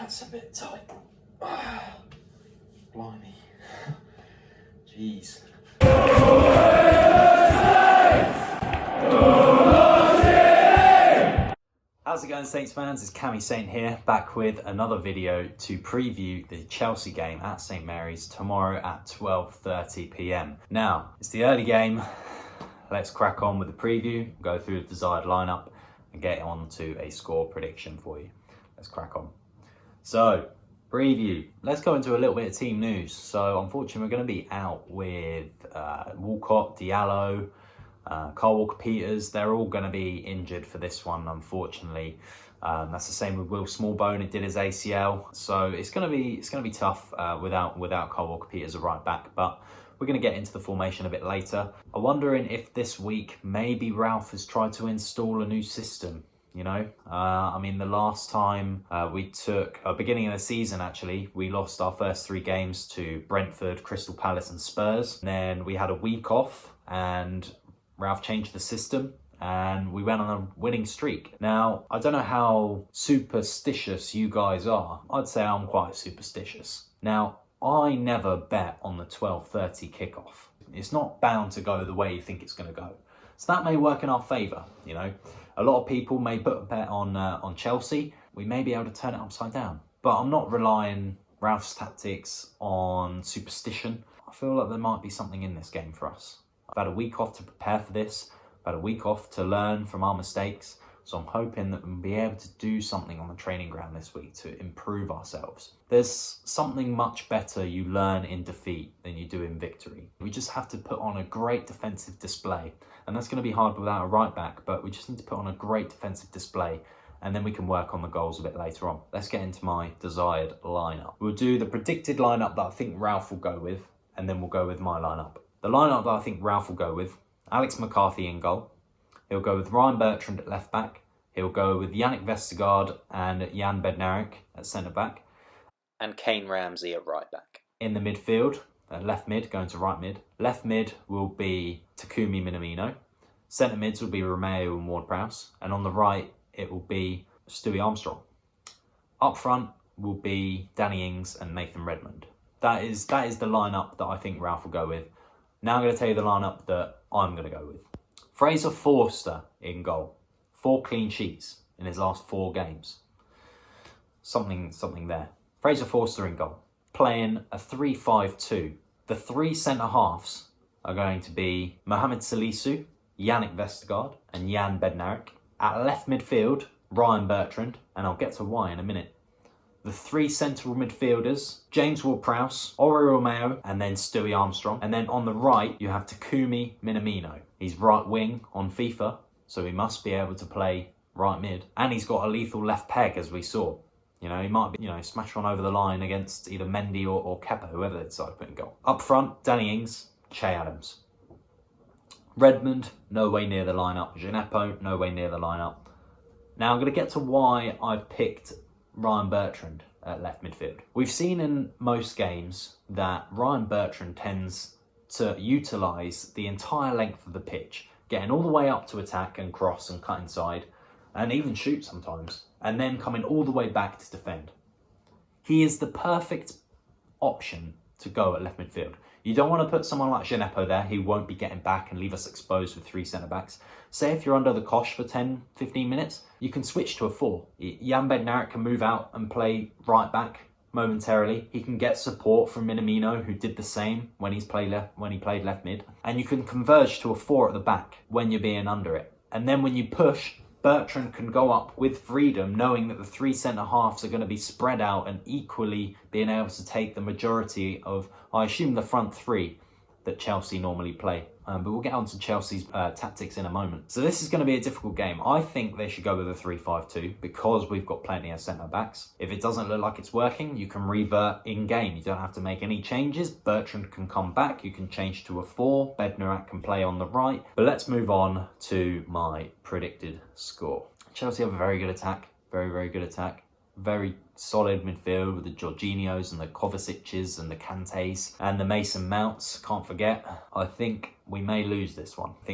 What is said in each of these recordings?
That's a bit tight. Blimey. Jeez. How's it going, Saints fans? It's Cammy Saint here, back with another video to preview the Chelsea game at St Mary's tomorrow at 12:30 p.m. Now, it's the early game. Let's crack on with the preview, go through the desired lineup and get on to a score prediction for you. Let's crack on. So, preview. Let's go into a little bit of team news. So, unfortunately, we're going to be out with Walcott, Diallo, Kyle Walker-Peters. They're all going to be injured for this one, unfortunately. That's the same with Will Smallbone. He did his ACL, so it's going to be tough without Kyle Walker-Peters at right back. But we're going to get into the formation a bit later. I'm wondering if this week maybe Ralph has tried to install a new system. You know, I mean, the last time we took, beginning of the season actually, we lost our first 3 games to Brentford, Crystal Palace and Spurs. And then we had a week off and Ralph changed the system and we went on a winning streak. Now, I don't know how superstitious you guys are. I'd say I'm quite superstitious. Now, I never bet on the 12:30 kickoff. It's not bound to go the way you think it's going to go. So that may work in our favour, you know. A lot of people may put a bet on Chelsea. We may be able to turn it upside down. But I'm not relying Ralph's tactics on superstition. I feel like there might be something in this game for us. I've had a week off to prepare for this. I've had a week off to learn from our mistakes. So I'm hoping that we'll be able to do something on the training ground this week to improve ourselves. There's something much better you learn in defeat than you do in victory. We just have to put on a great defensive display. And that's going to be hard without a right back, but we just need to put on a great defensive display and then we can work on the goals a bit later on. Let's get into my desired lineup. We'll do the predicted lineup that I think Ralph will go with, and then we'll go with my lineup. The lineup that I think Ralph will go with: Alex McCarthy in goal. He'll go with Ryan Bertrand at left back. He'll go with Yannick Vestergaard and Jan Bednarek at centre back. And Kane Ramsey at right back. In the midfield, left mid going to right mid. Left mid will be Takumi Minamino. Centre mids will be Romeo and Ward-Prowse. And on the right, it will be Stewie Armstrong. Up front will be Danny Ings and Nathan Redmond. That is the lineup that I think Ralph will go with. Now I'm going to tell you the lineup that I'm going to go with. Fraser Forster in goal. 4 clean sheets in his last 4 games. Something there. Fraser Forster in goal. Playing a 3-5-2. The 3 centre-halves are going to be Mohamed Salisu, Yannick Vestergaard and Jan Bednarek. At left midfield, Ryan Bertrand, and I'll get to why in a minute. The 3 central midfielders, James Ward-Prowse, Ori Romeo, and then Stewie Armstrong. And then on the right, you have Takumi Minamino. He's right wing on FIFA, so he must be able to play right mid. And he's got a lethal left peg, as we saw. You know, he might be, smash one over the line against either Mendy or Kepa, whoever they decide to put in goal. Up front, Danny Ings, Che Adams. Redmond, no way near the lineup. Gineppo, no way near the lineup. Now I'm going to get to why I've picked Ryan Bertrand at left midfield. We've seen in most games that Ryan Bertrand tends to utilise the entire length of the pitch, getting all the way up to attack and cross and cut inside, and even shoot sometimes, and then coming all the way back to defend. He is the perfect option to go at left midfield. You don't want to put someone like Gineppo there. He won't be getting back and leave us exposed with 3 centre-backs. Say if you're under the cosh for 10, 15 minutes, you can switch to a 4. Jan Bednarek can move out and play right back momentarily. He can get support from Minamino, who did the same when he played left mid. And you can converge to a 4 at the back when you're being under it. And then when you push, Bertrand can go up with freedom, knowing that the 3 centre-halves are going to be spread out and equally being able to take the majority of, I assume, the front 3 that Chelsea normally play. But we'll get on to Chelsea's tactics in a moment. So this is going to be a difficult game. I think they should go with a 3-5-2 because we've got plenty of centre-backs. If it doesn't look like it's working, you can revert in-game. You don't have to make any changes. Bertrand can come back. You can change to a 4. Bednarek can play on the right. But let's move on to my predicted score. Chelsea have a very good attack. Very, very good attack. Very solid midfield with the Jorginhos and the Kovacic's and the Kantes and the Mason Mounts. Can't forget. I think we may lose this one. I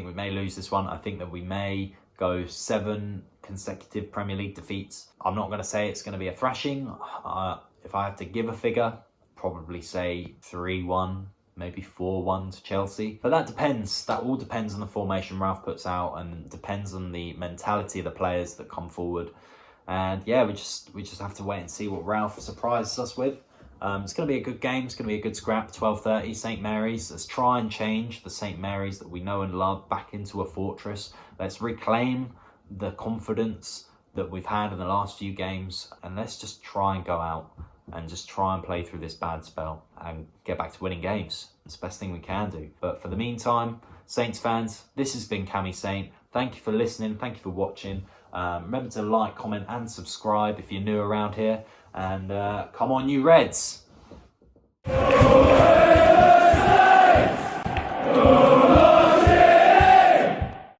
think that we may go 7 consecutive Premier League defeats. I'm not going to say it's going to be a thrashing. If I have to give a figure, probably say 3-1, maybe 4-1 to Chelsea. But that depends. That all depends on the formation Ralph puts out, and depends on the mentality of the players that come forward. And yeah, we just have to wait and see what Ralph surprises us with. It's going to be a good game. It's going to be a good scrap. 12:30, St Mary's. Let's try and change the St Mary's that we know and love back into a fortress. Let's reclaim the confidence that we've had in the last few games, and let's just try and go out and just try and play through this bad spell and get back to winning games. It's the best thing we can do. But for the meantime, Saints fans, this has been Cammy Saint. Thank you for listening. Thank you for watching. Remember to like, comment and subscribe if you're new around here. And come on, you Reds!